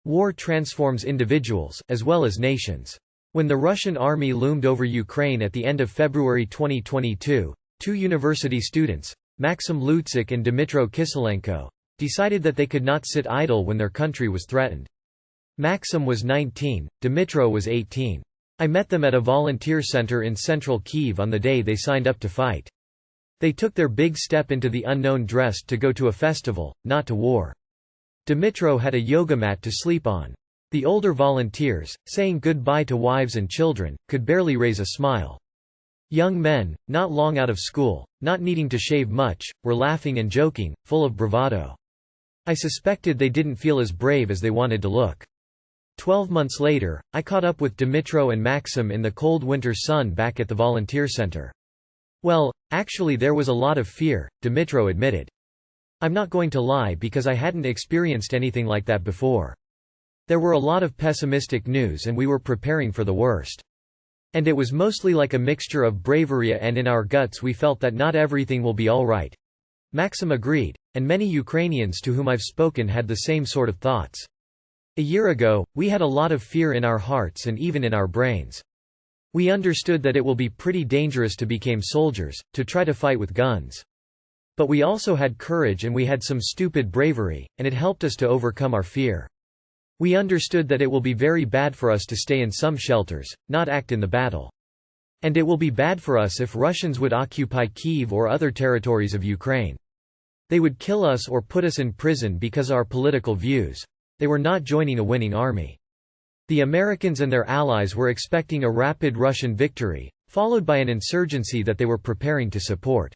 War transforms individuals, as well as nations. When the Russian army loomed over Ukraine at the end of February 2022, two university students, Maxim Lutzik and Dmytro Kiselenko, decided that they could not sit idle when their country was threatened. Maxim was 19, Dmytro was 18. I met them at a volunteer center in central Kyiv on the day they signed up to fight. They took their big step into the unknown dressed to go to a festival, not to war. Dmytro had a yoga mat to sleep on. The older volunteers, saying goodbye to wives and children, could barely raise a smile. Young men, not long out of school, not needing to shave much, were laughing and joking, full of bravado. I suspected they didn't feel as brave as they wanted to look. 12 months later, I caught up with Dmytro and Maxim in the cold winter sun back at the volunteer center. Well, actually there was a lot of fear, Dmytro admitted. I'm not going to lie because I hadn't experienced anything like that before. There were a lot of pessimistic news and we were preparing for the worst. And it was mostly like a mixture of bravery and in our guts we felt that not everything will be all right. Maxim agreed, and many Ukrainians to whom I've spoken had the same sort of thoughts. A year ago, we had a lot of fear in our hearts and even in our brains. We understood that it will be pretty dangerous to become soldiers, to try to fight with guns. But we also had courage and we had some stupid bravery, and it helped us to overcome our fear. We understood that it will be very bad for us to stay in some shelters, not act in the battle. And it will be bad for us if Russians would occupy Kyiv or other territories of Ukraine. They would kill us or put us in prison because of our political views. They were not joining a winning army. The Americans and their allies were expecting a rapid Russian victory, followed by an insurgency that they were preparing to support.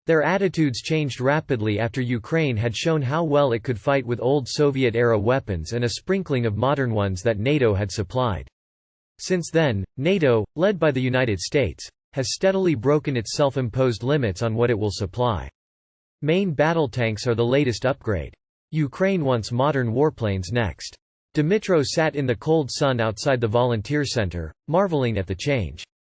Their attitudes changed rapidly after Ukraine had shown how well it could fight with old Soviet-era weapons and a sprinkling of modern ones that NATO had supplied. Since then, NATO, led by the United States, has steadily broken its self-imposed limits on what it will supply. Main battle tanks are the latest upgrade. Ukraine wants modern warplanes next. Dmytro sat in the cold sun outside the volunteer center, marveling at the change.